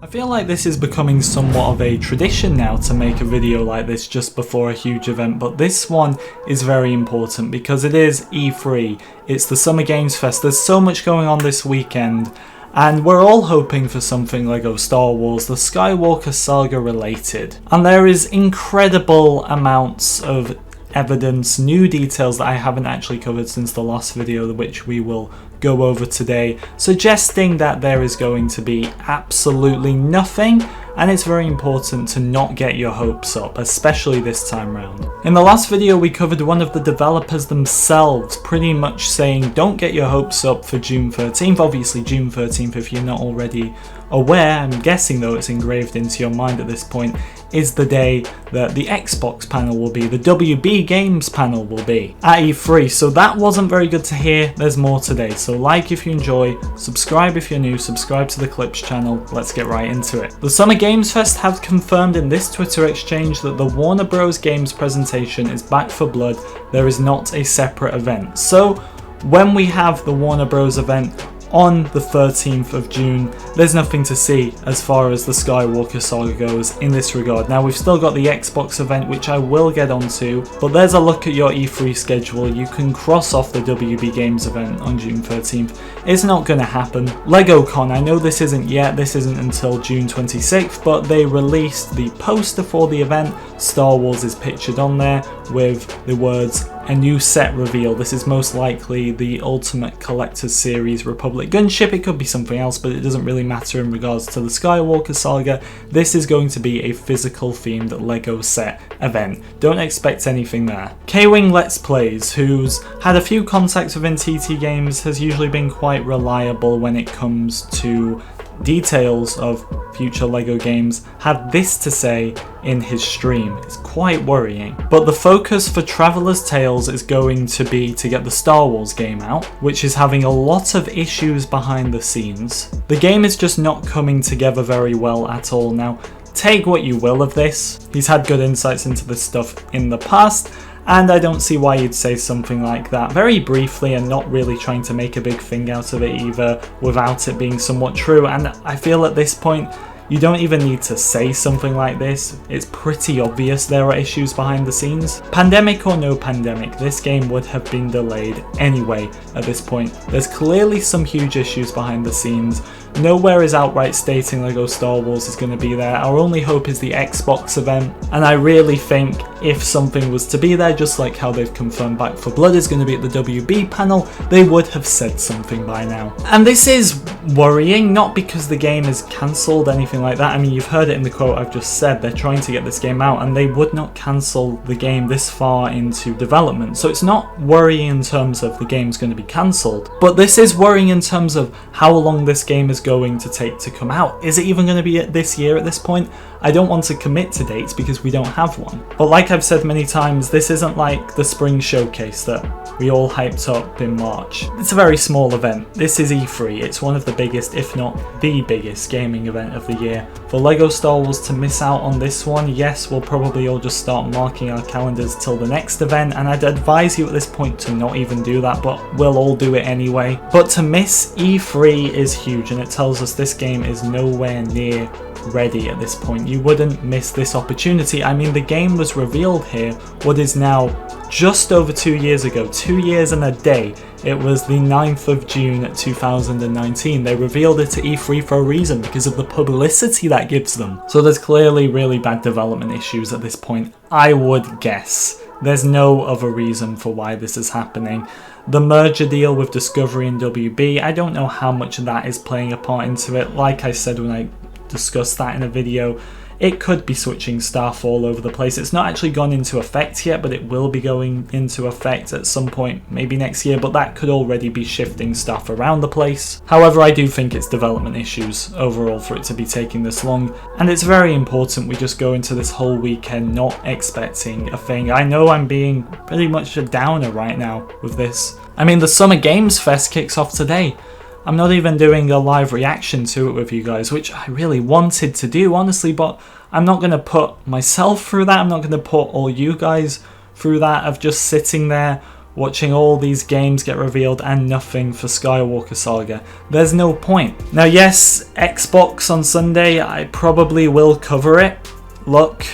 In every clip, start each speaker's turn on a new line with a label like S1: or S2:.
S1: I feel like this is becoming somewhat of a tradition now to make a video like this just before a huge event, but this one is very important because it is E3, it's the Summer Games Fest, there's so much going on this weekend, and we're all hoping for something LEGO Star Wars, the Skywalker Saga related. And there is incredible amounts of evidence, new details that I haven't actually covered since the last video, which we will go over today, suggesting that there is going to be absolutely nothing, and it's very important to not get your hopes up, especially this time round. In the last video we covered one of the developers themselves pretty much saying don't get your hopes up for June 13th, obviously June 13th if you're not already aware, I'm guessing though it's engraved into your mind at this point, is the day that the Xbox panel will be, the WB Games panel will be at E3, so that wasn't very good to hear. There's more today, so like if you enjoy, subscribe if you're new, subscribe to the Clips channel, let's get right into it. The Summer Games Fest have confirmed in this Twitter exchange that the Warner Bros. Games presentation is back for blood, there is not a separate event. So when we have the Warner Bros. Event on the 13th of June, there's nothing to see as far as the Skywalker Saga goes in this regard. Now we've still got the Xbox event, which I will get onto, but there's a look at your E3 schedule. You can cross off the WB Games event on June 13th. It's not going to happen. LegoCon, I know this isn't yet, this isn't until June 26th, but they released the poster for the event. Star Wars is pictured on there with the words "a new set reveal." This is most likely the Ultimate Collector's Series Republic gunship. It could be something else, but it doesn't really matter in regards to the Skywalker Saga. This is going to be a physical themed LEGO set event. Don't expect anything there. K-Wing Let's Plays, who's had a few contacts within TT Games, has usually been quite reliable when it comes to details of future LEGO games, had this to say in his stream. It's quite worrying. But the focus for Traveller's Tales is going to be to get the Star Wars game out, which is having a lot of issues behind the scenes. The game is just not coming together very well at all. Now, take what you will of this. He's had good insights into this stuff in the past, and I don't see why you'd say something like that very briefly and not really trying to make a big thing out of it either, without it being somewhat true. And I feel at this point you don't even need to say something like this. It's pretty obvious there are issues behind the scenes. Pandemic or no pandemic, this game would have been delayed anyway at this point. There's clearly some huge issues behind the scenes. Nowhere is outright stating LEGO Star Wars is going to be there. Our only hope is the Xbox event, and I really think if something was to be there, just like how they've confirmed Back 4 Blood is going to be at the WB panel, they would have said something by now. And this is worrying, not because the game is cancelled, anything like that. I mean, you've heard it in the quote I've just said, they're trying to get this game out, and they would not cancel the game this far into development. So it's not worrying in terms of the game's going to be cancelled, but this is worrying in terms of how long this game is going to take to come out. Is it even going to be this year at this point? I don't want to commit to dates because we don't have one. But like I've said many times, this isn't like the spring showcase that we all hyped up in March. It's a very small event. This is E3. It's one of the biggest, if not the biggest, gaming event of the year. For LEGO Star Wars to miss out on this one, yes, we'll probably all just start marking our calendars till the next event, and I'd advise you at this point to not even do that, but we'll all do it anyway. But to miss E3 is huge, and it tells us this game is nowhere near ready at this point. You wouldn't miss this opportunity. I mean, the game was revealed here, what is now just over 2 years ago, 2 years and a day. It was the 9th of June 2019. They revealed it to E3 for a reason, because of the publicity that gives them. So there's clearly really bad development issues at this point, I would guess. There's no other reason for why this is happening. The merger deal with Discovery and WB, I don't know how much of that is playing a part into it. Like I said when I discussed that in a video, it could be switching staff all over the place. It's not actually gone into effect yet, but it will be going into effect at some point, maybe next year, but that could already be shifting staff around the place. However, I do think it's development issues overall for it to be taking this long, and it's very important we just go into this whole weekend not expecting a thing. I know I'm being pretty much a downer right now with this. I mean, the Summer Games Fest kicks off today. I'm not even doing a live reaction to it with you guys, which I really wanted to do, honestly, but I'm not going to put myself through that. I'm not going to put all you guys through that of just sitting there watching all these games get revealed and nothing for Skywalker Saga. There's no point. Now yes, Xbox on Sunday, I probably will cover it. Look,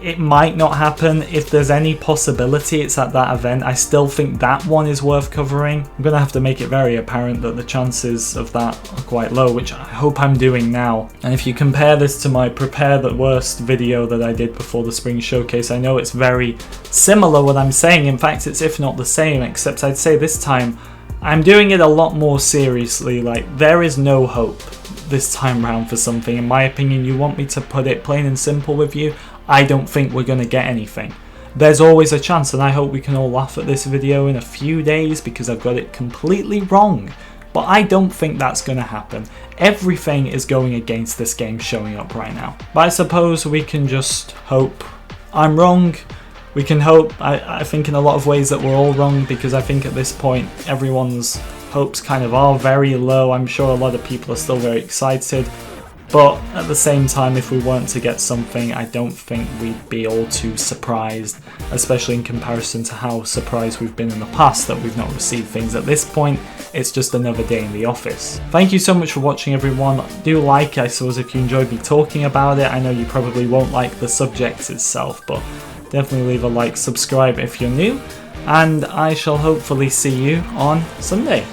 S1: it might not happen. If there's any possibility it's at that event, I still think that one is worth covering. I'm going to have to make it very apparent that the chances of that are quite low, which I hope I'm doing now. And if you compare this to my Prepare the Worst video that I did before the Spring Showcase, I know it's very similar what I'm saying. In fact, it's if not the same, except I'd say this time I'm doing it a lot more seriously. Like, there is no hope this time round for something. In my opinion, you want me to put it plain and simple with you, I don't think we're going to get anything. There's always a chance, and I hope we can all laugh at this video in a few days because I've got it completely wrong. But I don't think that's going to happen. Everything is going against this game showing up right now. But I suppose we can just hope I'm wrong. We can hope, I think in a lot of ways that we're all wrong, because I think at this point everyone's hopes kind of are very low. I'm sure a lot of people are still very excited. But at the same time, if we weren't to get something, I don't think we'd be all too surprised, especially in comparison to how surprised we've been in the past that we've not received things. At this point, it's just another day in the office. Thank you so much for watching, everyone. Do like, I suppose, if you enjoyed me talking about it. I know you probably won't like the subject itself, but definitely leave a like, subscribe if you're new, and I shall hopefully see you on Sunday.